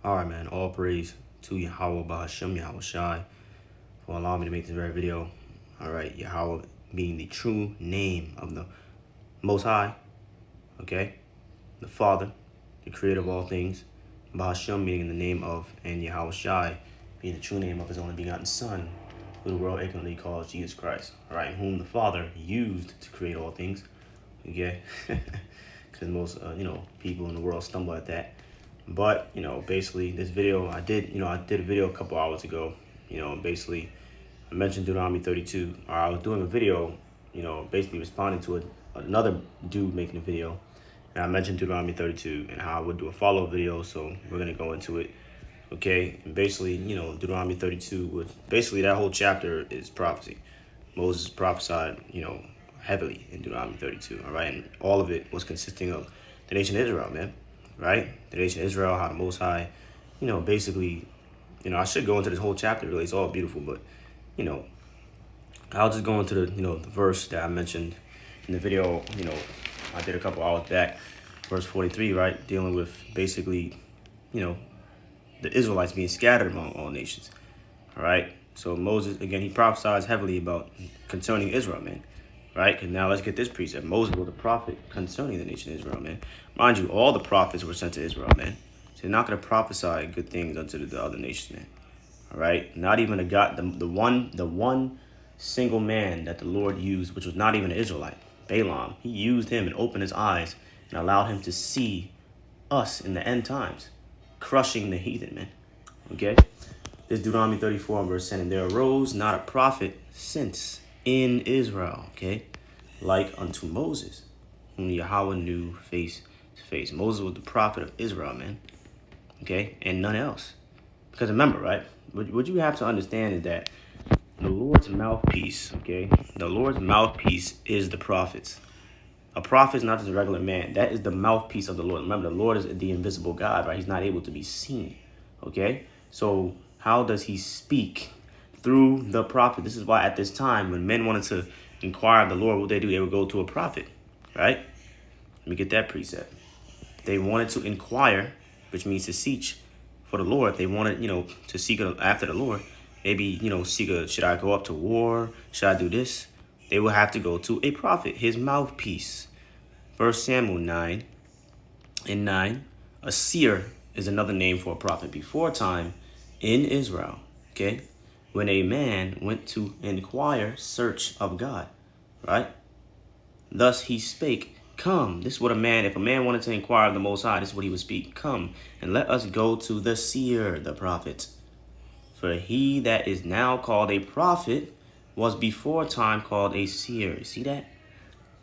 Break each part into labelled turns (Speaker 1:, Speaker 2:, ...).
Speaker 1: All right, man. All praise to Yahweh Bahashem Yahweh Shai for allowing me to make this very video. All right, Yahweh being the true name of the Most High, okay? The Father, the creator of all things. Bahashem meaning in the name of, and Yahweh Shai being the true name of his only begotten Son, who the world ignorantly calls Jesus Christ. All right, whom the Father used to create all things, okay? Because most, people in the world stumble at that. But, basically this video I did a video a couple hours ago, basically I mentioned Deuteronomy 32, or I was doing a video, basically responding to another dude making a video. And I mentioned Deuteronomy 32 and how I would do a follow-up video. So we're going to go into it. Okay. And basically, Deuteronomy 32 was basically that whole chapter is prophecy. Moses prophesied, heavily in Deuteronomy 32. All right. And all of it was consisting of the nation of Israel, man. Right? The nation of Israel, how the Most High, basically, I should go into this whole chapter, really. It's all beautiful, but, I'll just go into the verse that I mentioned in the video, I did a couple hours back, verse 43, right? Dealing with basically, the Israelites being scattered among all nations, all right? So Moses, again, he prophesies heavily about concerning Israel, man. Right? And now let's get this precept. Moses was a prophet concerning the nation of Israel, man. Mind you, all the prophets were sent to Israel, man. So they're not going to prophesy good things unto the other nations, man. All right? Not even a God, the one single man that the Lord used, which was not even an Israelite, Balaam. He used him and opened his eyes and allowed him to see us in the end times, crushing the heathen, man. Okay? This Deuteronomy 34 verse 10, and there arose not a prophet since in Israel, okay, like unto Moses, whom Yahweh knew face to face. Moses was the prophet of Israel, man, okay, and none else. Because remember, right, what you have to understand is that the Lord's mouthpiece, okay, the Lord's mouthpiece is the prophets. A prophet is not just a regular man. That is the mouthpiece of the Lord. Remember, the Lord is the invisible God, right? He's not able to be seen, okay? So how does he speak? Through the prophet. This is why at this time, when men wanted to inquire of the Lord, what they do, they would go to a prophet, right? Let me get that precept. They wanted to inquire, which means to seek for the Lord. They wanted, to seek after the Lord. Maybe, should I go up to war? Should I do this? They will have to go to a prophet, his mouthpiece. 1 Samuel 9:9. A seer is another name for a prophet before time in Israel, okay? When a man went to inquire, search of God, right? Thus he spake, come. This is what if a man wanted to inquire of the Most High, this is what he would speak. Come, and let us go to the seer, the prophet. For he that is now called a prophet was before time called a seer. You see that?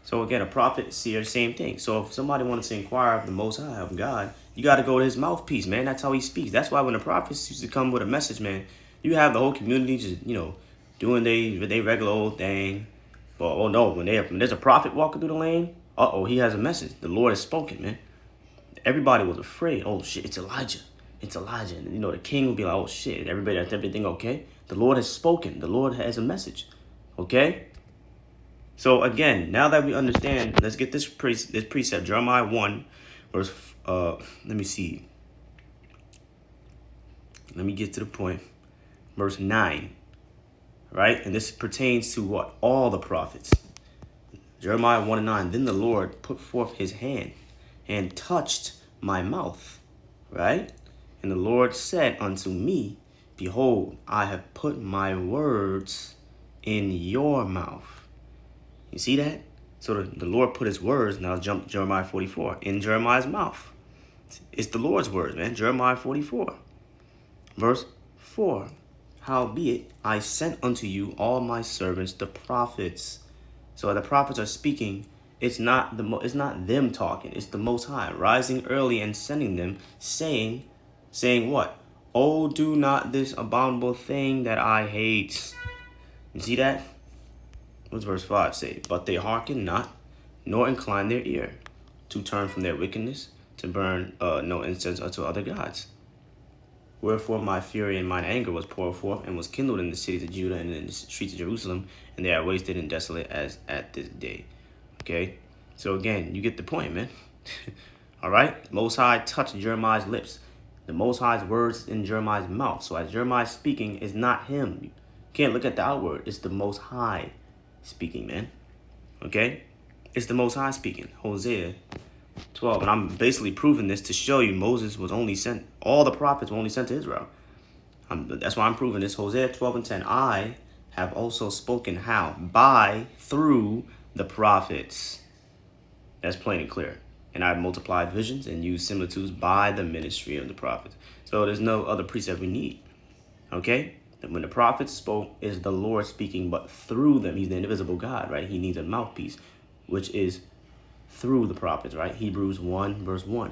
Speaker 1: So again, a prophet, seer, same thing. So if somebody wanted to inquire of the Most High, of God, you got to go to his mouthpiece, man. That's how he speaks. That's why when the prophets used to come with a message, man, you have the whole community just, doing they regular old thing. But, oh no, when there's a prophet walking through the lane, he has a message. The Lord has spoken, man. Everybody was afraid. Oh shit, it's Elijah. It's Elijah. And, the king would be like, oh shit, everything okay? The Lord has spoken. The Lord has a message, okay? So again, now that we understand, let's get this precept, Jeremiah 1, verse, let me see. Let me get to the point. Verse 9, right? And this pertains to what? All the prophets. Jeremiah 1:9. Then the Lord put forth his hand and touched my mouth, right? And the Lord said unto me, behold, I have put my words in your mouth. You see that? So the Lord put his words, now jump to Jeremiah 44, in Jeremiah's mouth. It's the Lord's words, man. Jeremiah 44, verse 4. Howbeit I sent unto you all my servants, the prophets. So the prophets are speaking. It's not them talking. It's the Most High rising early and sending them, saying what? Oh, do not this abominable thing that I hate. You see that? What's verse 5 say? But they hearken not, nor incline their ear, to turn from their wickedness, to burn no incense unto other gods. Wherefore my fury and mine anger was poured forth, and was kindled in the cities of Judah and in the streets of Jerusalem, and they are wasted and desolate as at this day. Okay? So again, you get the point, man. All right? Most High touched Jeremiah's lips. The Most High's words in Jeremiah's mouth. So as Jeremiah speaking, it's not him. You can't look at the outward. It's the Most High speaking, man. Okay? It's the Most High speaking. Hosea 12. And I'm basically proving this to show you Moses was only sent, all the prophets were only sent to Israel. That's why I'm proving this. Hosea 12 and 10. I have also spoken how? Through the prophets. That's plain and clear. And I've multiplied visions and used similitudes by the ministry of the prophets. So there's no other precept we need. Okay? And when the prophets spoke, is the Lord speaking, but through them. He's the invisible God, right? He needs a mouthpiece, which is through the prophets, right? Hebrews 1 verse 1.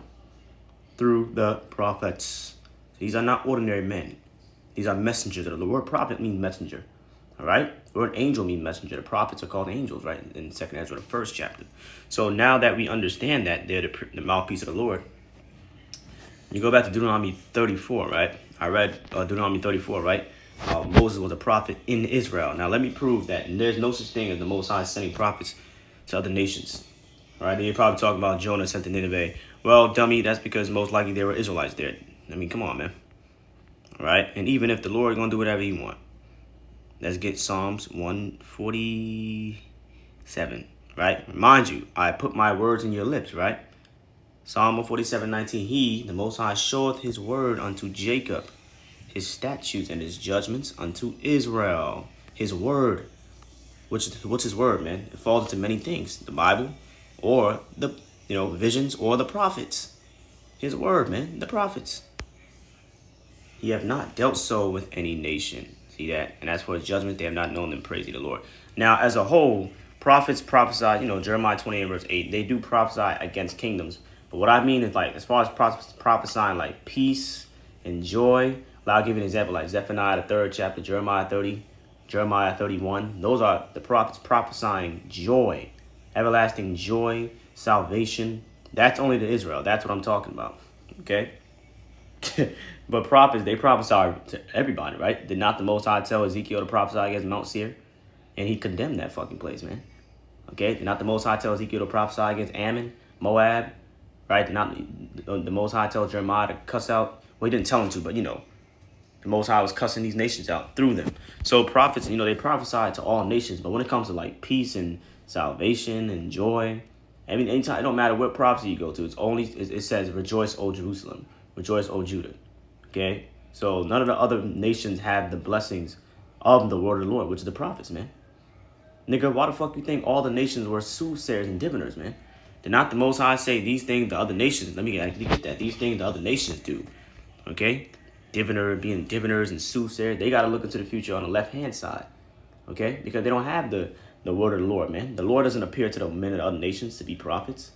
Speaker 1: Through the prophets. These are not ordinary men. These are messengers. The word prophet means messenger. All right? The word angel means messenger. The prophets are called angels, right? In 2nd Ezra, the 1st chapter. So now that we understand that they're the mouthpiece of the Lord, you go back to Deuteronomy 34, right? I read Deuteronomy 34, right? Moses was a prophet in Israel. Now let me prove that there's no such thing as the Most High sending prophets to other nations. All right? And you're probably talking about Jonah sent to Nineveh. Well, dummy, that's because most likely there were Israelites there. I mean, come on, man. All right? And even if the Lord is going to do whatever he wants. Let's get Psalms 147, right? Mind you, I put my words in your lips, right? Psalm 147:19. He, the Most High, showeth his word unto Jacob, his statutes and his judgments unto Israel. His word. What's his word, man? It falls into many things. The Bible or the visions or the prophets. His word, man. The prophets. He have not dealt so with any nation. See that? And as for his judgment, they have not known them. Praise ye the Lord. Now, as a whole, prophets prophesy, Jeremiah 28 verse 8, they do prophesy against kingdoms. But what I mean is, like, as far as prophesying, like, peace and joy, I'll give you an example, like Zephaniah, the 3rd chapter, Jeremiah 30, Jeremiah 31. Those are the prophets prophesying joy, everlasting joy, salvation. That's only to Israel. That's what I'm talking about. Okay? But prophets, they prophesy to everybody, right? Did not the Most High tell Ezekiel to prophesy against Mount Seir? And he condemned that fucking place, man. Okay? Did not the Most High tell Ezekiel to prophesy against Ammon, Moab? Right? Did not the Most High tell Jeremiah to cuss out? Well, he didn't tell him to, but, the Most High was cussing these nations out through them. So prophets, they prophesy to all nations. But when it comes to, like, peace and salvation and joy, I mean, anytime, it don't matter what prophecy you go to. It says, rejoice, O Jerusalem. Rejoice, O Judah. Okay, so none of the other nations have the blessings of the word of the Lord, which is the prophets, man. Nigga, why the fuck you think all the nations were soothsayers and diviners, man? Did not the Most High say these things the other nations? Let me actually get that. These things the other nations do. Okay, being diviners and soothsayers, they got to look into the future on the left-hand side. Okay, because they don't have the word of the Lord, man. The Lord doesn't appear to the men of the other nations to be prophets.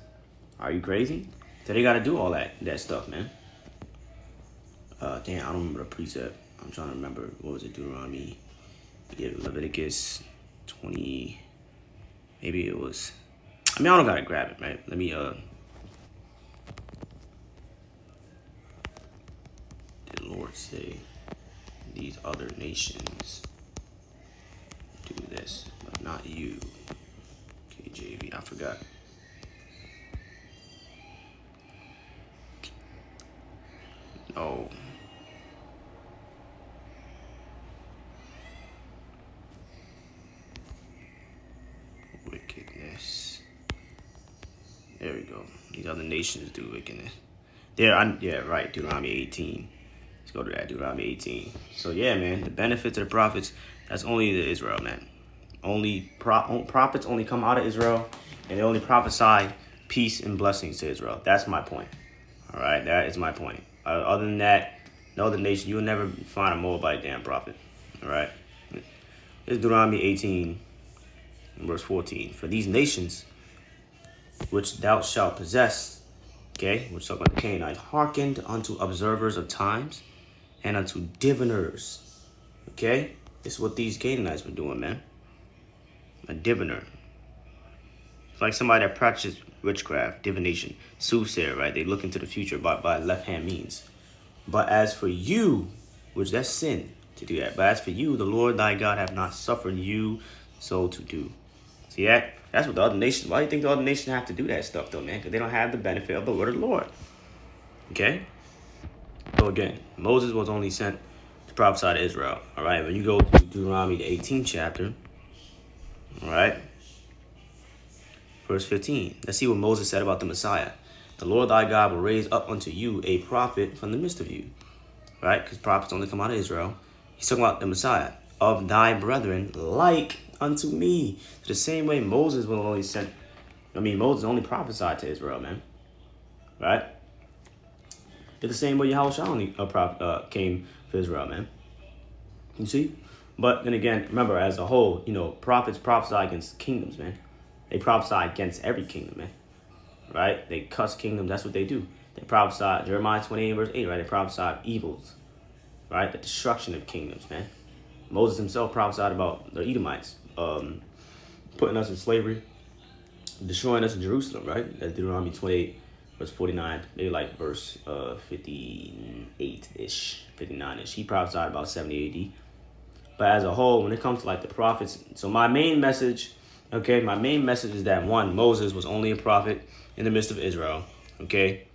Speaker 1: Are you crazy? So they got to do all that stuff, man. Damn, I don't remember the precept. I'm trying to remember. What was it? Deuteronomy. Yeah, Leviticus 20. Maybe it was. I mean, I don't gotta grab it, right? Let me Did the Lord say these other nations do this, but not you? KJV, I forgot. Oh. Wickedness. There we go. These other nations do wickedness. Yeah, right. Deuteronomy 18. Let's go to that. Deuteronomy 18. So yeah, man, the benefits of the prophets, that's only to Israel, man. Prophets only come out of Israel, and they only prophesy peace and blessings to Israel. That's my point. All right, that is my point. Other than that, no other nation, you'll never find a Moabite damn prophet. All right. This is Deuteronomy 18. Verse 14, for these nations which thou shalt possess, okay, which talk about the Canaanites, hearkened unto observers of times and unto diviners, okay? This is what these Canaanites were doing, man. A diviner. It's like somebody that practices witchcraft, divination, soothsayer, right? They look into the future by left-hand means. But as for you, which that's sin to do that, but as for you, the Lord thy God hath not suffered you so to do. See that? That's what the other nations. Why do you think the other nations have to do that stuff, though, man? Because they don't have the benefit of the word of the Lord. Okay? So again, Moses was only sent to prophesy to Israel. All right. When you go to Deuteronomy, the 18th chapter, all right, verse 15. Let's see what Moses said about the Messiah. The Lord thy God will raise up unto you a prophet from the midst of you. Right? Because prophets only come out of Israel. He's talking about the Messiah. Of thy brethren, like unto me. The same way Moses was only sent. Moses only prophesied to Israel, man. Right? It's the same way Yahushua only came for Israel, man. You see? But then again, remember, as a whole, prophets prophesy against kingdoms, man. They prophesy against every kingdom, man. Right? They cuss kingdoms. That's what they do. They prophesy, Jeremiah 28 verse 8, right? They prophesy evils, right? The destruction of kingdoms, man. Moses himself prophesied about the Edomites putting us in slavery, destroying us in Jerusalem, right? That's Deuteronomy 28 verse 49, maybe like verse 58-ish, 59-ish. He prophesied about 70 AD. But as a whole, when it comes to like the prophets, so my main message is that one, Moses was only a prophet in the midst of Israel, okay?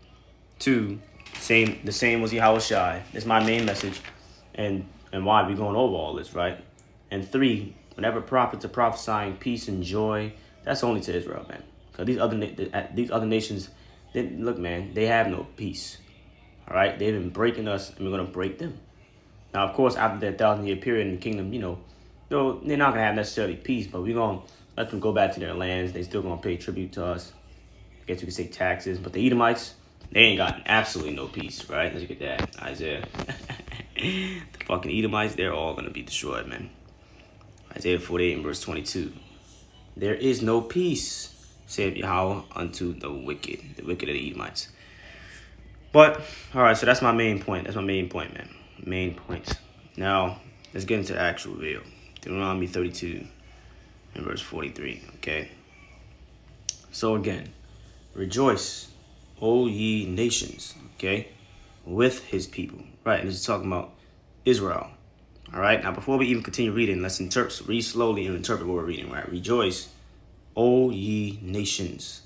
Speaker 1: Two, the same was Yahushua. That's my main message, and why we going over all this, right? And three, whenever prophets are prophesying peace and joy, that's only to Israel, man. Because these other nations, look, man, they have no peace. All right, they've been breaking us, and we're gonna break them. Now, of course, after that 1,000-year period in the kingdom, they're not gonna have necessarily peace, but we're gonna let them go back to their lands. They still gonna pay tribute to us. I guess you could say taxes, but the Edomites, they ain't got absolutely no peace, right? Let's look at that, Isaiah. The fucking Edomites, they're all gonna be destroyed, man. Isaiah 48 and verse 22. There is no peace, saith Yahweh, unto the wicked of the Edomites. But, all right, so that's my main point. That's my main point, man. Main points. Now, let's get into the actual video. Deuteronomy 32 and verse 43, okay? So again, rejoice, O ye nations, okay, with his people. Right, and this is talking about Israel. All right, now before we even continue reading, let's read slowly and interpret what we're reading, right? Rejoice, O ye nations,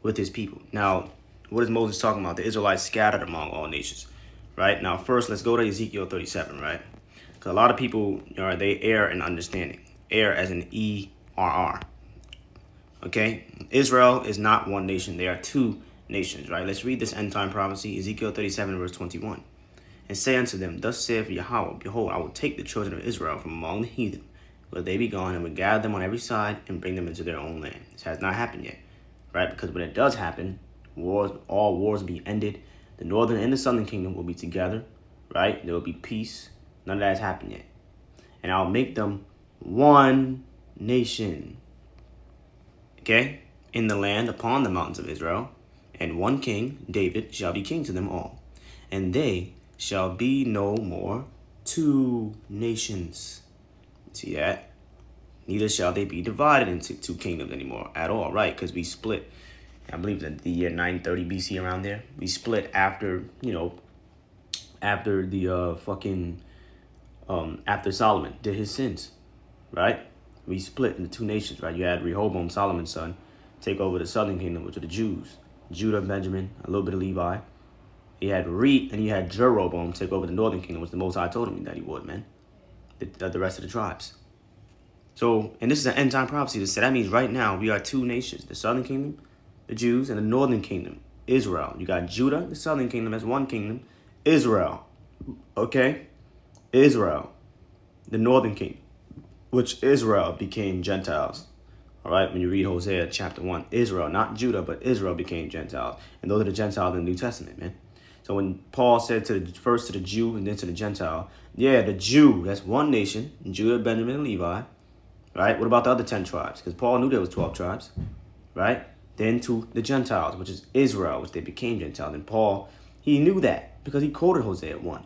Speaker 1: with his people. Now, what is Moses talking about? The Israelites scattered among all nations, right? Now, first, let's go to Ezekiel 37, right? Because a lot of people, they err in understanding. Err as in E-R-R, okay? Israel is not one nation. They are two nations, right? Let's read this end-time prophecy, Ezekiel 37, verse 21. And say unto them, thus saith Yahweh, behold, I will take the children of Israel from among the heathen, where they be gone, and will gather them on every side and bring them into their own land. This has not happened yet, right? Because when it does happen, all wars will be ended. The northern and the southern kingdom will be together, right? There will be peace. None of that has happened yet. And I'll make them one nation, okay, in the land upon the mountains of Israel, and one king, David, shall be king to them all. And they shall be no more two nations. See that? Neither shall they be divided into two kingdoms anymore at all, right? Because we split, I believe that the year 930 BC, around there. We split after, after the after Solomon did his sins, right? We split into two nations, right? You had Rehoboam, Solomon's son, take over the southern kingdom, which are the Jews. Judah, Benjamin, a little bit of Levi. You had and you had Jeroboam take over the northern kingdom, which the Most High told him that he would, man. The rest of the tribes. So, and this is an end-time prophecy. So that means right now we are two nations. The southern kingdom, the Jews, and the northern kingdom, Israel. You got Judah, the southern kingdom, as one kingdom. Israel, okay? Israel, the northern kingdom, which Israel became Gentiles. All right, when you read Hosea chapter 1, Israel, not Judah, but Israel became Gentiles. And those are the Gentiles in the New Testament, man. So when Paul said first to the Jew and then to the Gentile, yeah, the Jew, that's one nation, Judah, Benjamin, and Levi, right? What about the other 10 tribes? Because Paul knew there was 12 tribes, right? Then to the Gentiles, which is Israel, which they became Gentiles. And Paul, he knew that because he quoted Hosea 1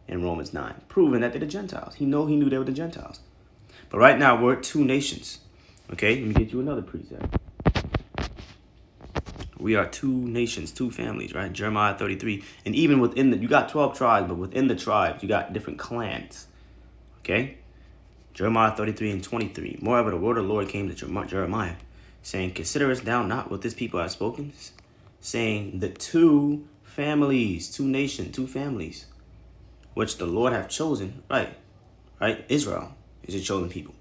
Speaker 1: in Romans 9, proving that they're the Gentiles. He knew they were the Gentiles. But right now, we're two nations, okay? Let me get you another precept. We are two nations, two families, right? Jeremiah 33. And even within you got 12 tribes, but within the tribes, you got different clans, okay? Jeremiah 33 and 23. Moreover, the word of the Lord came to Jeremiah, saying, considerest thou not what this people have spoken? Saying, the two families, two nations, two families. which the Lord hath chosen, right? Israel is a chosen people.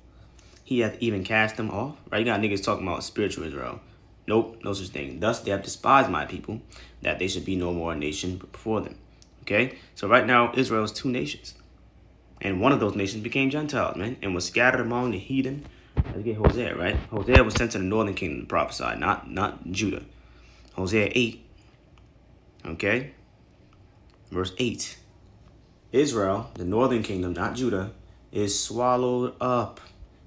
Speaker 1: He hath even cast them off, right? You got niggas talking about spiritual Israel. Nope, no such thing. Thus they have despised my people, that they should be no more a nation before them. Okay? So right now, Israel is 2 nations. And one of those nations became Gentiles, man, and was scattered among the heathen. Let's get Hosea, right? Hosea was sent to the northern kingdom to prophesy, not Judah. Hosea 8, okay? Verse 8. Israel, the northern kingdom, not Judah, is swallowed up.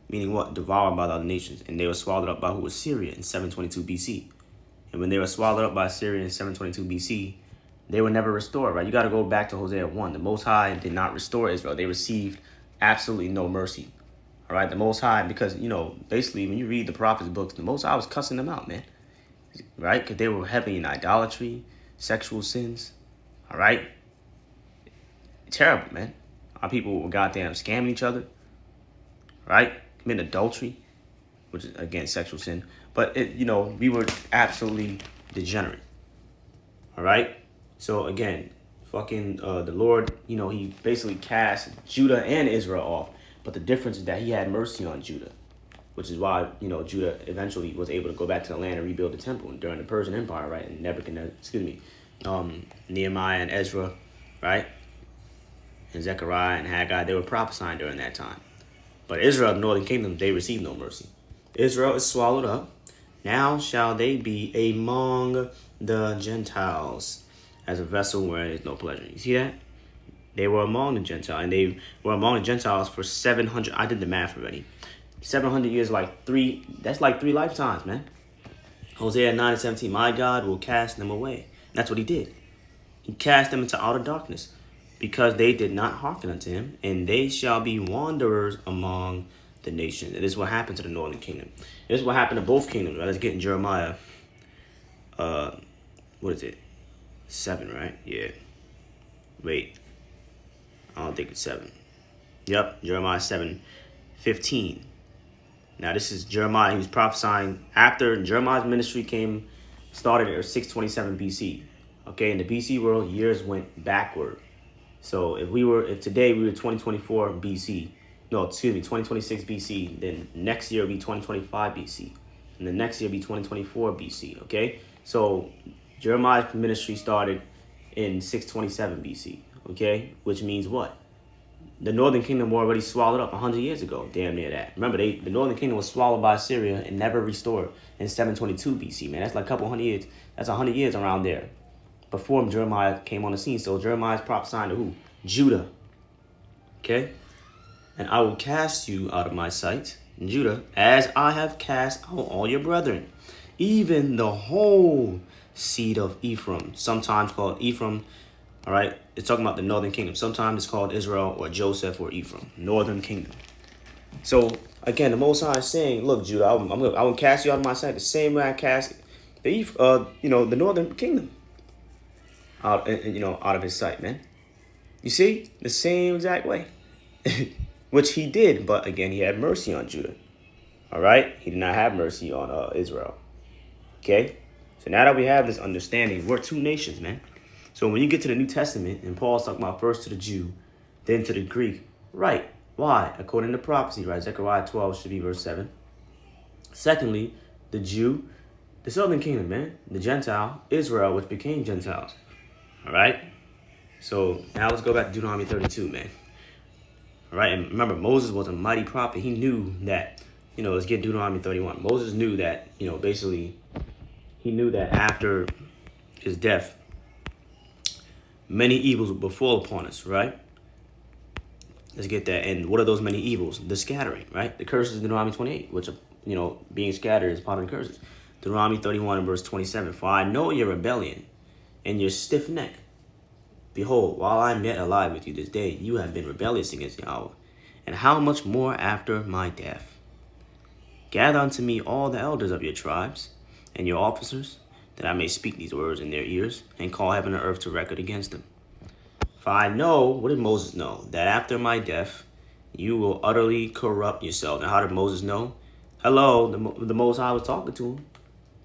Speaker 1: Meaning what? Devoured by the other nations. And they were swallowed up by who? Assyria in 722 BC. And when they were swallowed up by Assyria in 722 BC, they were never restored, right? You got to go back to Hosea 1. The Most High did not restore Israel. They received absolutely no mercy. All right? The Most High, because, basically when you read the prophets' books, the Most High was cussing them out, man. Right? Because they were heavy in idolatry, sexual sins. All right? Terrible, man. Our people were goddamn scamming each other. Right? Committing adultery, which is, again, sexual sin. But, we were absolutely degenerate. All right? So, again, the Lord, he basically cast Judah and Israel off. But the difference is that he had mercy on Judah, which is why, Judah eventually was able to go back to the land and rebuild the temple during the Persian Empire, right? And Nehemiah and Ezra, right? And Zechariah and Haggai, they were prophesying during that time. But Israel, the northern kingdom, they received no mercy. Israel is swallowed up. Now shall they be among the Gentiles, as a vessel where there is no pleasure. You see that? They were among the Gentiles, and they were among the Gentiles for 700. I did the math already. 700 years, that's like 3 lifetimes, man. Hosea 9:17, my God will cast them away. That's what he did. He cast them into outer darkness, because they did not hearken unto him, and they shall be wanderers among the nations. And this is what happened to the northern kingdom. This is what happened to both kingdoms. Right? Let's get in Jeremiah. What is it? 7, right? Yeah. Wait. I don't think it's 7. Yep, Jeremiah 7:15. Now this is Jeremiah. He was prophesying after Jeremiah's ministry started at 627 BC. Okay, in the BC world, years went backward. So if today we were 2024 BC, 2026 BC, then next year will be 2025 BC, and the next year will be 2024 BC, okay? So Jeremiah's ministry started in 627 BC, okay? Which means what? The northern kingdom were already swallowed up 100 years ago, damn near that. Remember, the northern kingdom was swallowed by Assyria and never restored in 722 BC, man. That's like a couple hundred years. That's 100 years around there before Jeremiah came on the scene. So Jeremiah's prophesying to who? Judah. Okay? And I will cast you out of my sight, Judah, as I have cast out all your brethren, even the whole seed of Ephraim, sometimes called Ephraim. All right? It's talking about the northern kingdom. Sometimes it's called Israel or Joseph or Ephraim, northern kingdom. So, again, the Most High is saying, look, Judah, I will cast you out of my sight the same way I cast the northern kingdom out of his sight, man. You see, the same exact way, which he did. But again, he had mercy on Judah. All right, he did not have mercy on Israel. Okay, so now that we have this understanding, we're 2 nations, man. So when you get to the New Testament, and Paul's talking about first to the Jew, then to the Greek, right? Why? According to prophecy, right? Zechariah 12 should be verse 7. Secondly, the Jew, the southern kingdom, man, the Gentile, Israel, which became Gentiles. All right. So now let's go back to Deuteronomy 32, man. All right. And remember, Moses was a mighty prophet. He knew that, let's get Deuteronomy 31. Moses knew that, basically, he knew that after his death, many evils would befall upon us, right? Let's get that. And what are those many evils? The scattering, right? The curses of Deuteronomy 28, which, being scattered is part of the curses. Deuteronomy 31 and verse 27. For I know your rebellion and your stiff neck. Behold, while I am yet alive with you this day, you have been rebellious against Yahweh. And how much more after my death? Gather unto me all the elders of your tribes and your officers, that I may speak these words in their ears, and call heaven and earth to record against them. For I know, what did Moses know? That after my death, you will utterly corrupt yourself. Now, how did Moses know? Hello, the Most High was talking to him.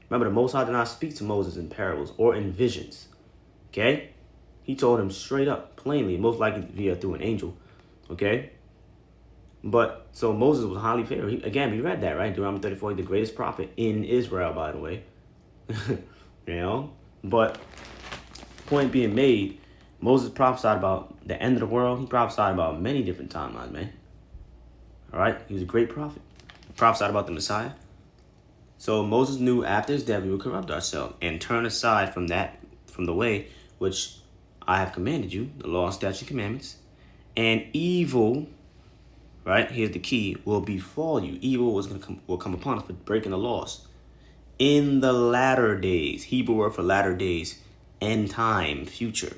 Speaker 1: Remember, the Most High did not speak to Moses in parables or in visions. Okay? He told him straight up, plainly, most likely via through an angel. Okay? But, so Moses was highly favored. Again, we read that, right? Deuteronomy 34, the greatest prophet in Israel, by the way. You know? But, point being made, Moses prophesied about the end of the world. He prophesied about many different timelines, man. All right? He was a great prophet. He prophesied about the Messiah. So Moses knew after his death we would corrupt ourselves and turn aside from the way which I have commanded you, the law, statutes, and commandments, and evil, right? Here's the key: will befall you. Evil will come upon us for breaking the laws. In the latter days, Hebrew word for latter days, end time, future.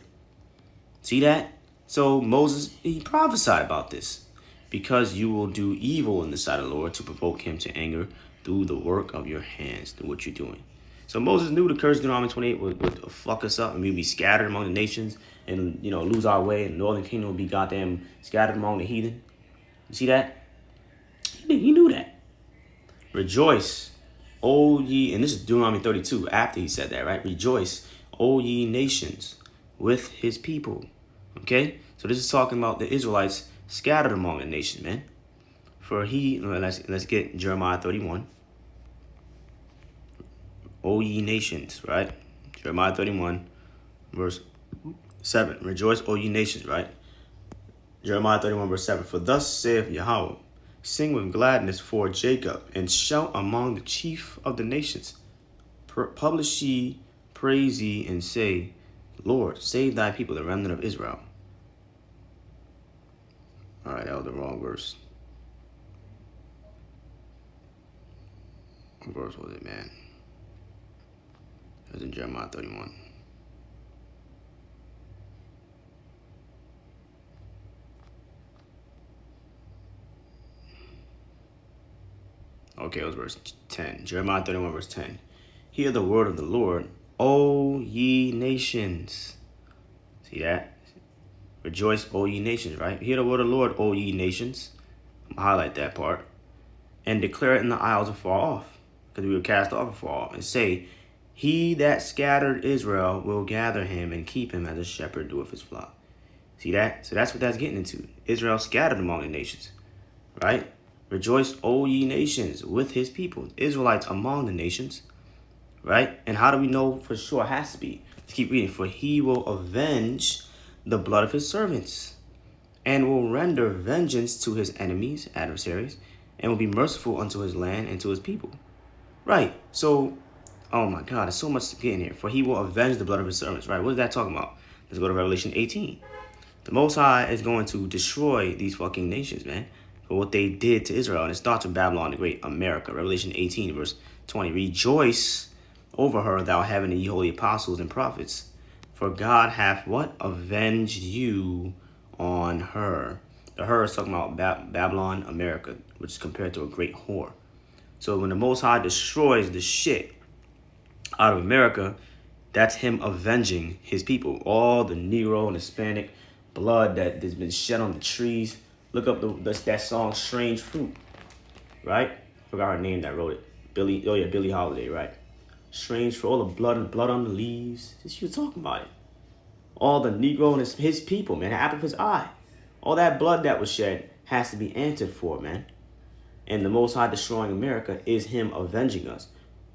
Speaker 1: See that? So Moses, he prophesied about this. Because you will do evil in the sight of the Lord to provoke him to anger through the work of your hands, through what you're doing. So Moses knew the curse of Deuteronomy 28 would fuck us up and we'd be scattered among the nations and, lose our way, and the northern kingdom would be goddamn scattered among the heathen. You see that? He knew that. Rejoice, O ye, and this is Deuteronomy 32, after he said that, right? Rejoice, O ye nations, with his people. Okay? So this is talking about the Israelites scattered among the nations, man. For let's get Jeremiah 31. O ye nations, right? Jeremiah 31, verse 7. Rejoice, O ye nations, right? Jeremiah 31, verse 7. For thus saith Yahweh, sing with gladness for Jacob, and shout among the chief of the nations. Publish ye, praise ye, and say, Lord, save thy people, the remnant of Israel. All right, that was the wrong verse. What verse was it, man? It was in Jeremiah 31. Okay, it was verse 10. Jeremiah 31, verse 10. Hear the word of the Lord, O ye nations. See that? Rejoice, O ye nations, right? Hear the word of the Lord, O ye nations. I'm gonna highlight that part. And declare it in the isles afar off, because we were cast off afar off. And say, he that scattered Israel will gather him and keep him as a shepherd doeth his flock. See that? So that's what that's getting into. Israel scattered among the nations, right? Rejoice, O ye nations, with his people. Israelites among the nations, right? And how do we know for sure? It has to be. Let's keep reading. For he will avenge the blood of his servants, and will render vengeance to his enemies, adversaries, and will be merciful unto his land and to his people. Right. So, oh my God, there's so much to get in here. For he will avenge the blood of his servants, right? What is that talking about? Let's go to Revelation 18. The Most High is going to destroy these fucking nations, man, for what they did to Israel. And it starts with Babylon the Great, America. Revelation 18, verse 20. Rejoice over her, thou having ye holy apostles and prophets. For God hath what? Avenged you on her. The her is talking about Babylon, America, which is compared to a great whore. So when the Most High destroys the shit out of America, that's him avenging his people. All the Negro and Hispanic blood that has been shed on the trees. Look up that song, Strange Fruit, right? Forgot her name that wrote it. Billie Holiday, right? Strange for all the blood on the leaves. This you talking about it. All the Negro and his people, man, the apple of his eye. All that blood that was shed has to be answered for, man. And the Most High destroying America is him avenging us.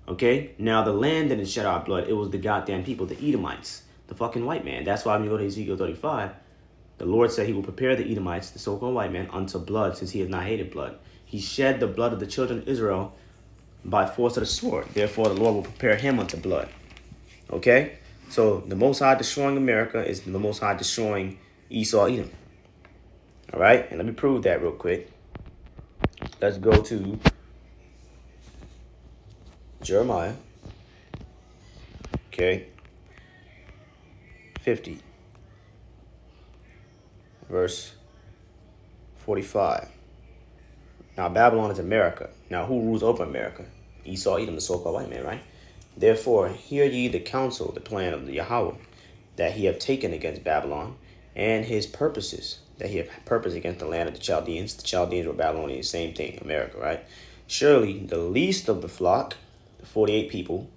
Speaker 1: Okay? Now, the land didn't shed our blood. It was the goddamn people, the Edomites, the fucking white man. That's why when you go to Ezekiel 35, the Lord said he will prepare the Edomites, the so-called white man, unto blood, since he has not hated blood. He shed the blood of the children of Israel by force of the sword. Therefore, the Lord will prepare him unto blood. Okay? So, the Most High destroying America is the Most High destroying Esau, Edom. All right? And let me prove that real quick. Let's go to Jeremiah. Okay? 50. Verse 45. Now, Babylon is America. Now, who rules over America? Esau, Edom, the so-called white man, right? Therefore, hear ye the counsel, the plan of the Yahweh, that he have taken against Babylon, and his purposes, that he have purpose against the land of the Chaldeans. The Chaldeans were Babylonians, same thing, America, right? Surely, the least of the flock, the 48 people,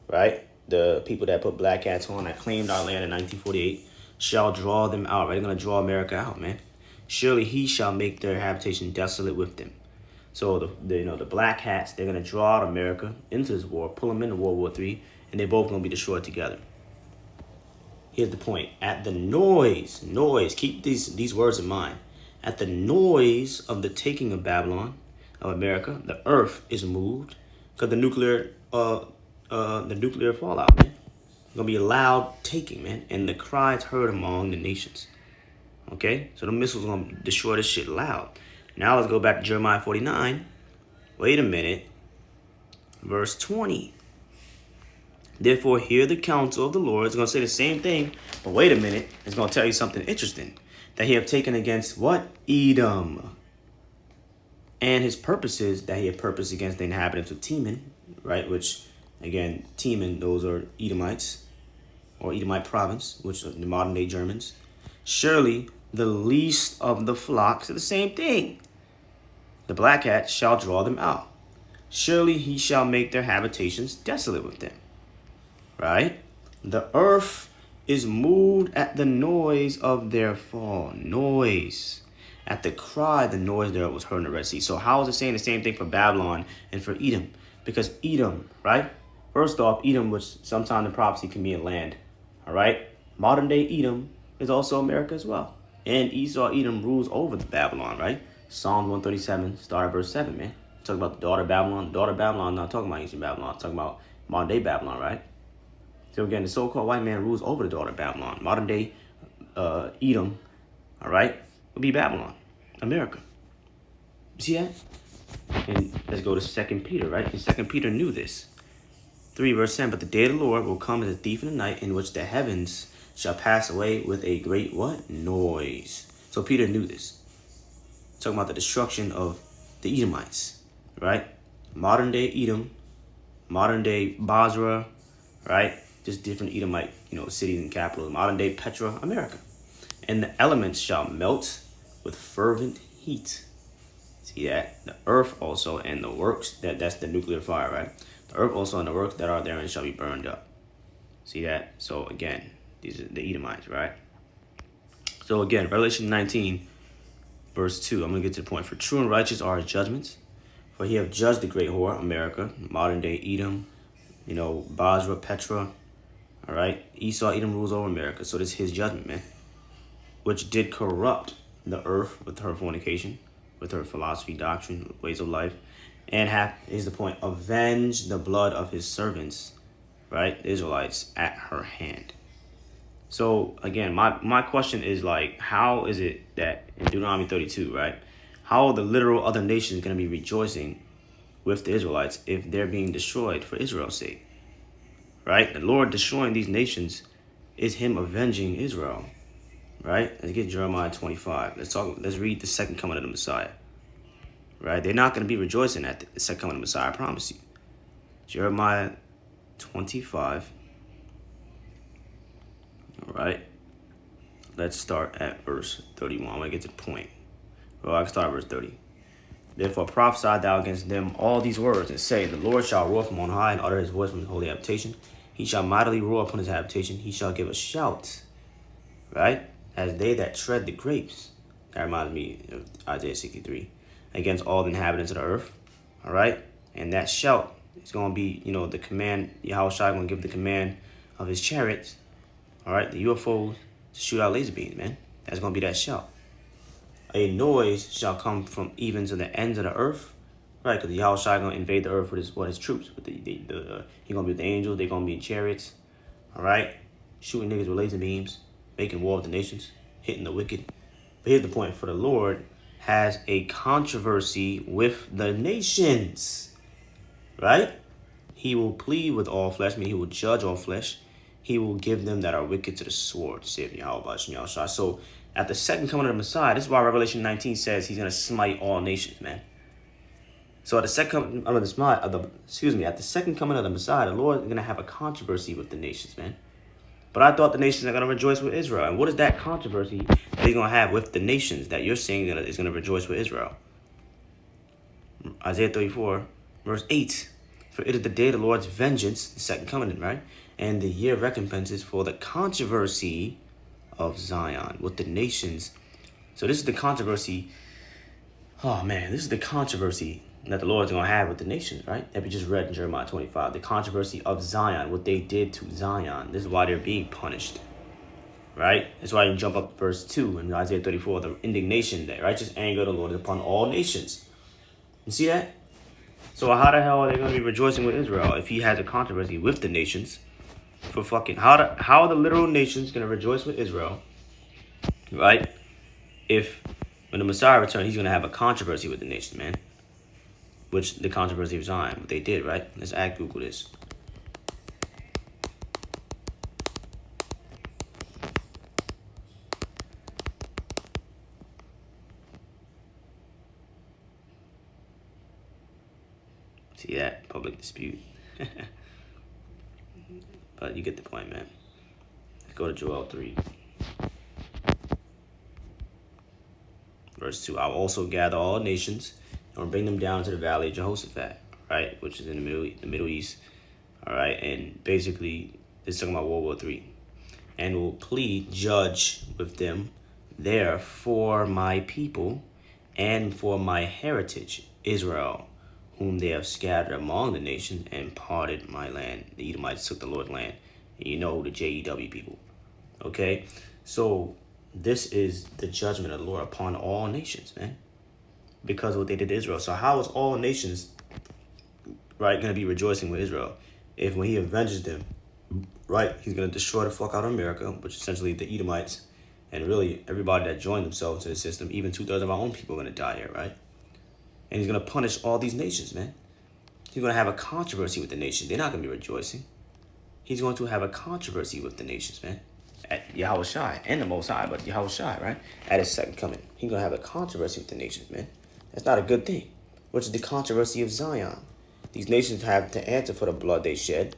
Speaker 1: right? The people that put black hats on, that claimed our land in 1948, shall draw them out. Right? They're going to draw America out, man. Surely he shall make their habitation desolate with them. So the black hats, they're going to draw out America into this war, pull them into World War III, and they're both going to be destroyed together. Here's the point. At the noise, keep these words in mind. At the noise of the taking of Babylon, of America, the earth is moved because the nuclear fallout, man. It's gonna be a loud taking, man, and the cries heard among the nations. Okay, so the missiles gonna destroy this shit loud. Now let's go back to Jeremiah 49. Wait a minute, verse 20. Therefore, hear the counsel of the Lord. It's going to say the same thing, but wait a minute. It's going to tell you something interesting. That he have taken against what? Edom. And his purposes that he had purposed against the inhabitants of Teman, right? Which, again, Teman, those are Edomites, or Edomite province, which are the modern day Germans. Surely the least of the flocks are the same thing. The black hat shall draw them out. Surely he shall make their habitations desolate with them. Right? The earth is moved at the noise of their fall. Noise. At the cry, the noise there was heard in the Red Sea. So how is it saying the same thing for Babylon and for Edom? Because Edom, right? First off, Edom, which sometimes in prophecy can be a land. All right? Modern day Edom is also America as well. And Esau, Edom rules over the Babylon, right? Psalm 137, start at verse 7, man. Talk about the daughter of Babylon. The daughter of Babylon, not talking about ancient Babylon. Talking about modern day Babylon, right? So again, the so-called white man rules over the daughter of Babylon. Modern day Edom, all right, will be Babylon, America. You see that? And let's go to 2 Peter, right? And 2 Peter knew this. 3 verse 10, but the day of the Lord will come as a thief in the night, in which the heavens shall pass away with a great what? Noise. So Peter knew this. Talking about the destruction of the Edomites, right? Modern day Edom, modern day Basra, right? Just different Edomite, cities and capitals. Modern day Petra, America. And the elements shall melt with fervent heat. See that? The earth also and the works, that's the nuclear fire, right? The earth also and the works that are therein shall be burned up. See that? So again, these are the Edomites, right? So again, Revelation 19, verse 2. I'm going to get to the point. For true and righteous are his judgments. For he have judged the great whore, America, modern day Edom, Basra, Petra. All right, Esau, Edom rules over America. So this is his judgment, man. Which did corrupt the earth with her fornication, with her philosophy, doctrine, ways of life, and is the point, avenge the blood of his servants, right, the Israelites, at her hand. So again, my question is like, how is it that in Deuteronomy 32, right, how are the literal other nations going to be rejoicing with the Israelites if they're being destroyed for Israel's sake? Right? The Lord destroying these nations is him avenging Israel. Right? Let's get Jeremiah 25. Let's read the second coming of the Messiah. Right? They're not going to be rejoicing at the second coming of the Messiah, I promise you. Jeremiah 25. All right. Let's start at verse 31. I'm going to get to the point. Well, I can start at verse 30. Therefore prophesy thou against them all these words, and say, the Lord shall roar from on high, and utter his voice from his holy habitation. He shall mightily roar upon his habitation. He shall give a shout, right, as they that tread the grapes. That reminds me of Isaiah 63. Against all the inhabitants of the earth, all right? And that shout is going to be, the command, Yahweh Shai going to give the command of his chariots, all right, the UFOs, to shoot out laser beams, man. That's going to be that shout. A noise shall come from even to the ends of the earth, right? Because Yahweh Shai going to invade the earth with his troops. With he going to be with the angels. They're going to be in chariots, all right? Shooting niggas with laser beams, making war with the nations, hitting the wicked. But here's the point. For the Lord has a controversy with the nations, right? He will plead with all flesh, meaning he will judge all flesh. He will give them that are wicked to the sword, saith Yahweh Shai. So at the second coming of the Messiah, this is why Revelation 19 says he's going to smite all nations, man. So at the second coming of the Messiah, at the second coming of the Messiah, the Lord is going to have a controversy with the nations, man. But I thought the nations are going to rejoice with Israel. And what is that controversy that he's going to have with the nations that you're saying that is going to rejoice with Israel? Isaiah 34, verse 8. For it is the day of the Lord's vengeance, the second coming, right? And the year of recompenses for the controversy of Zion with the nations. So this is the controversy. Oh man, this is the controversy that the Lord is going to have with the nations, right? That we just read in Jeremiah 25. The controversy of Zion, what they did to Zion. This is why they're being punished, right? That's why you jump up to verse 2 in Isaiah 34, the indignation, the righteous anger of the Lord is upon all nations. You see that? So how the hell are they going to be rejoicing with Israel if he has a controversy with the nations? For fucking, how are the literal nations going to rejoice with Israel, right? If when the Messiah returns, he's going to have a controversy with the nation, man. Which the controversy of Zion, what they did, right? Let's Google this. See that? Public dispute. But you get the point, man. Let's go to Joel 3. Verse 2. I will also gather all nations and will bring them down to the valley of Jehoshaphat, right? Which is in the Middle East. All right. And basically, this is talking about World War III. And will plead, judge with them there for my people and for my heritage, Israel, whom they have scattered among the nations and parted my land. The Edomites took the Lord's land. And you know the JEW people. Okay? So this is the judgment of the Lord upon all nations, man. Because of what they did to Israel. So how is all nations, right, going to be rejoicing with Israel? If when he avenges them, right, he's going to destroy the fuck out of America, which is essentially the Edomites, and really everybody that joined themselves to the system, even 2/3 of our own people are going to die here, right? And he's going to punish all these nations, man. He's going to have a controversy with the nations. They're not going to be rejoicing. He's going to have a controversy with the nations, man. At Yahweh Shai and the Most High, but Yahweh Shai, right? At his second coming. He's going to have a controversy with the nations, man. That's not a good thing. Which is the controversy of Zion. These nations have to answer for the blood they shed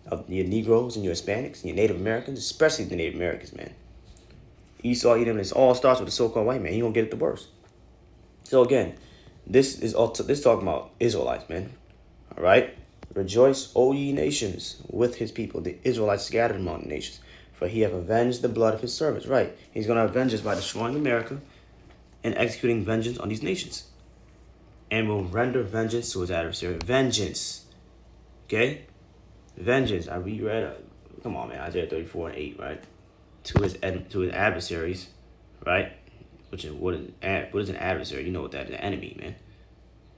Speaker 1: of your Negroes and your Hispanics and your Native Americans, especially the Native Americans, man. Esau, Edom, this all starts with the so-called white man. He gonna get it the worst. So again, this talking about Israelites, man. All right? Rejoice, O ye nations, with his people, the Israelites scattered among the nations. For he hath avenged the blood of his servants. Right. He's going to avenge us by destroying America and executing vengeance on these nations. And will render vengeance to his adversary. Vengeance. Okay? Vengeance. I reread, come on, man, Isaiah 34:8, right? To his adversaries, right? Which is, what is an adversary? You know what that is, an enemy, man.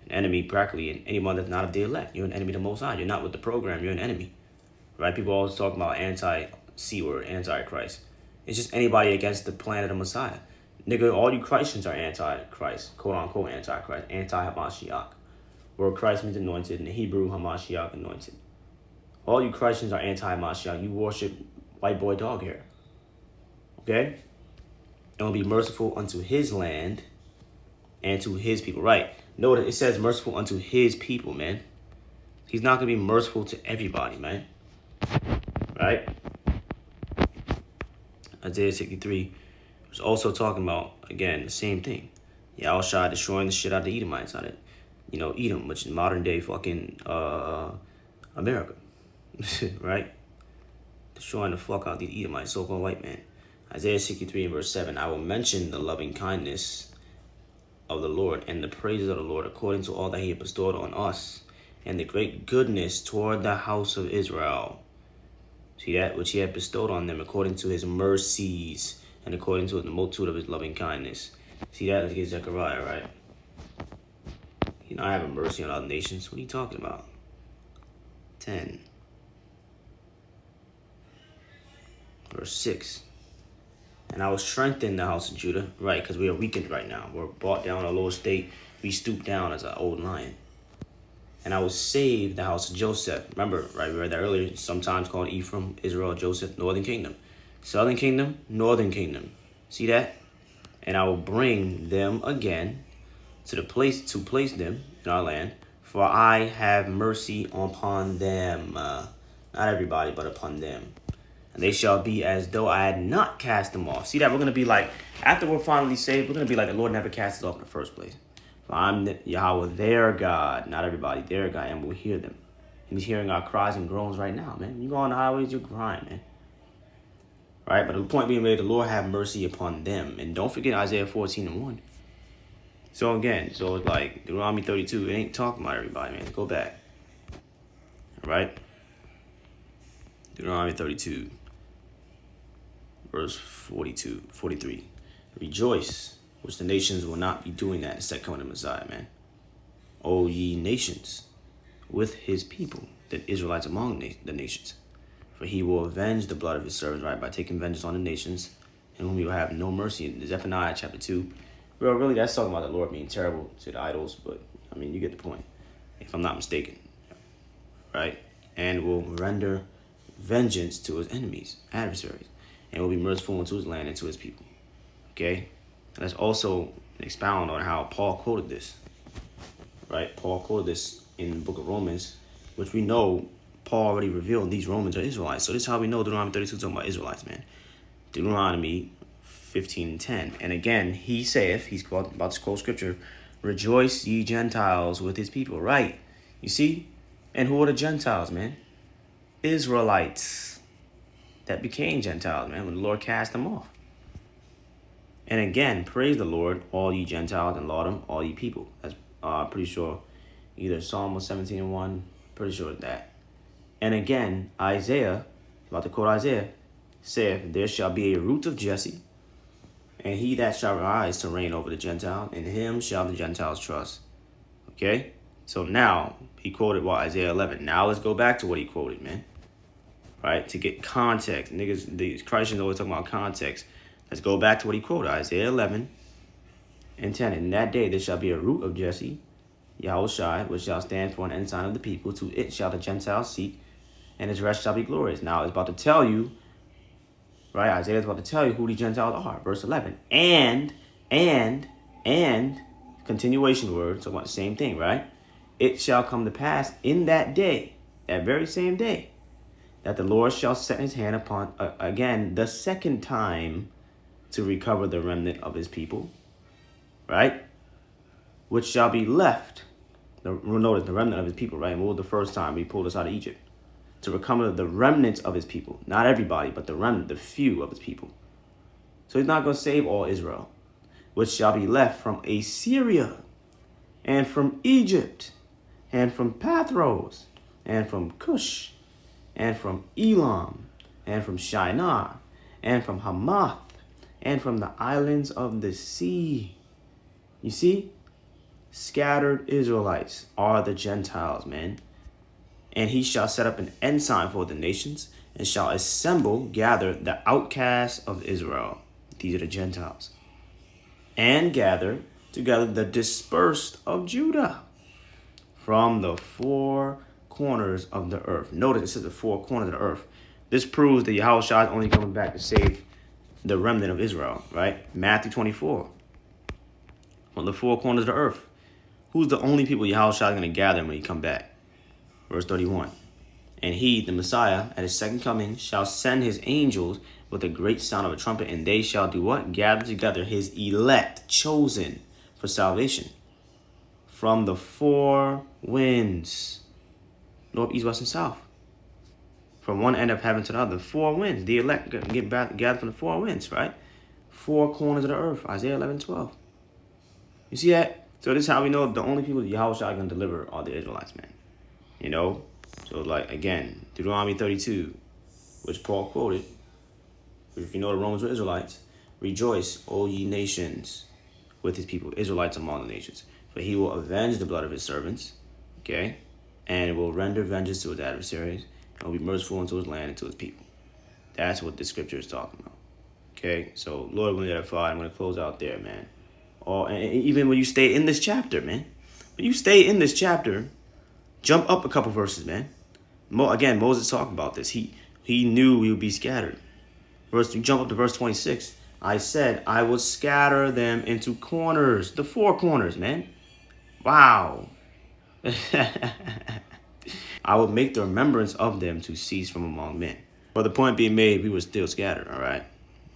Speaker 1: An enemy, practically, anyone that's not of the elect. You're an enemy to the Most High. You're not with the program. You're an enemy. Right? People always talk about C word, antichrist. It's just anybody against the plan of the Messiah. Nigga, all you Christians are antichrist, quote unquote antichrist, anti-Hamashiach. Word Christ means anointed, in the Hebrew, Hamashiach, anointed. All you Christians are anti-Hamashiach. You worship white boy dog hair. Okay? And will be merciful unto his land and to his people. Right. Notice it says merciful unto his people, man. He's not going to be merciful to everybody, man. Right? Isaiah 63 was also talking about, again, the same thing. Yahweh Shai destroying the shit out of the Edomites on it. You know, Edom, which is modern day fucking America. Right? Destroying the fuck out of the Edomites, so-called white man. Isaiah 63 and verse 7. I will mention the loving kindness of the Lord and the praises of the Lord according to all that he had bestowed on us, and the great goodness toward the house of Israel. See that? Which he had bestowed on them according to his mercies and according to the multitude of his loving kindness. See that? Let's get Zechariah, right? You know, I have a mercy on other nations. What are you talking about? 10. Verse 6. And I will strengthen the house of Judah, right? Because we are weakened right now. We're brought down a low state. We stoop down as an old lion. And I will save the house of Joseph. Remember, right? We read that earlier. Sometimes called Ephraim, Israel, Joseph, Northern Kingdom. Southern Kingdom, Northern Kingdom. See that? And I will bring them again to place them in our land. For I have mercy upon them. Not everybody, but upon them. And they shall be as though I had not cast them off. See that? We're going to be like, after we're finally saved, we're going to be like the Lord never cast us off in the first place. For I'm Yahweh, their God, not everybody, their God, and we'll hear them. And he's hearing our cries and groans right now, man. You go on the highways, you're crying, man. right? But the point being made, the Lord have mercy upon them. And don't forget Isaiah 14:1. So again, so it's like Deuteronomy 32, it ain't talking about everybody, man. Go back. All right? Deuteronomy 32, verse 43. Rejoice, which the nations will not be doing that instead coming to Messiah, man. O ye nations, with his people, the Israelites among the nations. For he will avenge the blood of his servants, right, by taking vengeance on the nations, in whom he will have no mercy. In Zephaniah chapter 2, well, really, that's talking about the Lord being terrible to the idols, but, I mean, you get the point, if I'm not mistaken, right? And will render vengeance to his enemies, adversaries, and will be merciful unto his land and to his people, okay? And let's also expound on how Paul quoted this, right? Paul quoted this in the book of Romans, which we know Paul already revealed these Romans are Israelites. So this is how we know Deuteronomy 32 is talking about Israelites, man. Deuteronomy 15:10. And again, he saith, he's about to quote scripture, rejoice ye Gentiles with his people, right? You see? And who are the Gentiles, man? Israelites that became Gentiles, man, when the Lord cast them off. And again, praise the Lord, all ye Gentiles, and laud him, all ye people. That's pretty sure either Psalm 17:1, pretty sure that. And again, Isaiah, about to quote Isaiah, saith, there shall be a root of Jesse, and he that shall rise to reign over the Gentiles, in him shall the Gentiles trust. Okay? So now, he quoted Isaiah 11. Now let's go back to what he quoted, man. Right? To get context. Niggas, these Christians always talking about context. Let's go back to what he quoted. Isaiah 11:10. In that day there shall be a root of Jesse, Yahushai, which shall stand for an ensign of the people. To it shall the Gentiles seek, and his rest shall be glorious. Now it's about to tell you, right? Isaiah is about to tell you who the Gentiles are. Verse 11. And, continuation word, so about the same thing, right? It shall come to pass in that day, that very same day, that the Lord shall set his hand upon, again, the second time to recover the remnant of his people, right? Which shall be left. Notice the remnant of his people, right? And what was the first time he pulled us out of Egypt? To recover the remnants of his people. Not everybody, but the remnant, the few of his people. So he's not going to save all Israel. Which shall be left from Assyria, and from Egypt, and from Pathros, and from Cush, and from Elam, and from Shinar, and from Hamath, and from the islands of the sea. You see? Scattered Israelites are the Gentiles, man. And he shall set up an ensign for the nations, and shall gather the outcasts of Israel. These are the Gentiles. And gather together the dispersed of Judah from the four corners of the earth. Notice it says the four corners of the earth. This proves that Yahushua is only coming back to save the remnant of Israel, right? Matthew 24. From the four corners of the earth. Who's the only people Yahushua is going to gather when he come back? Verse 31. And he, the Messiah, at his second coming, shall send his angels with a great sound of a trumpet, and they shall do what? Gather together his elect, chosen for salvation, from the four winds, north, east, west, and south. From one end of heaven to the other, four winds. The elect get gathered from the four winds, right? Four corners of the earth, Isaiah 11:12. You see that? So this is how we know the only people that Yahushua is going to deliver are the Israelites, man. You know? So, like, again, Deuteronomy 32, which Paul quoted, if you know the Romans were Israelites, rejoice, O ye nations, with his people, Israelites among the nations. For he will avenge the blood of his servants, okay? And will render vengeance to his adversaries, and will be merciful unto his land and to his people. That's what the scripture is talking about, okay? So, Lord, when you're I'm going to close out there, man. And even when you stay in this chapter, man. When you stay in this chapter, jump up a couple verses, man. Again, Moses talked about this. He knew we would be scattered. You jump up to verse 26. I said, I will scatter them into corners. The four corners, man. Wow. I will make the remembrance of them to cease from among men. But the point being made, we were still scattered, all right?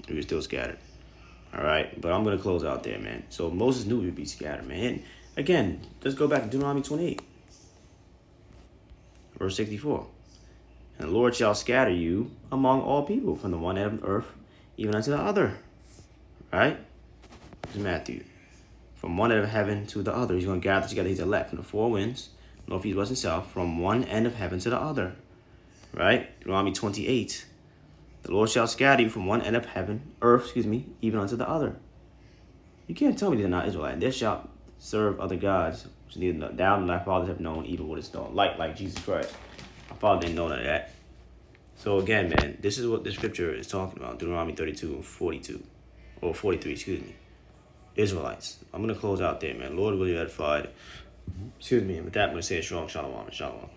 Speaker 1: We were still scattered. All right, but I'm going to close out there, man. So Moses knew we'd be scattered, man. And again, let's go back to Deuteronomy 28, verse 64. And the Lord shall scatter you among all people from the one end of the earth even unto the other. Right? This is Matthew. From one end of heaven to the other. He's going to gather together his elect from the four winds, north, east, west, and south, from one end of heaven to the other. Right? Deuteronomy 28. The Lord shall scatter you from one end of earth, even unto the other. You can't tell me they're not Israelite. They shall serve other gods, which neither thou nor thy fathers have known, even what is known. Like Jesus Christ. My father didn't know none of that. So again, man, this is what the scripture is talking about. Deuteronomy 32 and 42. Or 43, Israelites. I'm going to close out there, man. Lord will be edified. And with that, I'm going to say a strong shalom and shalom.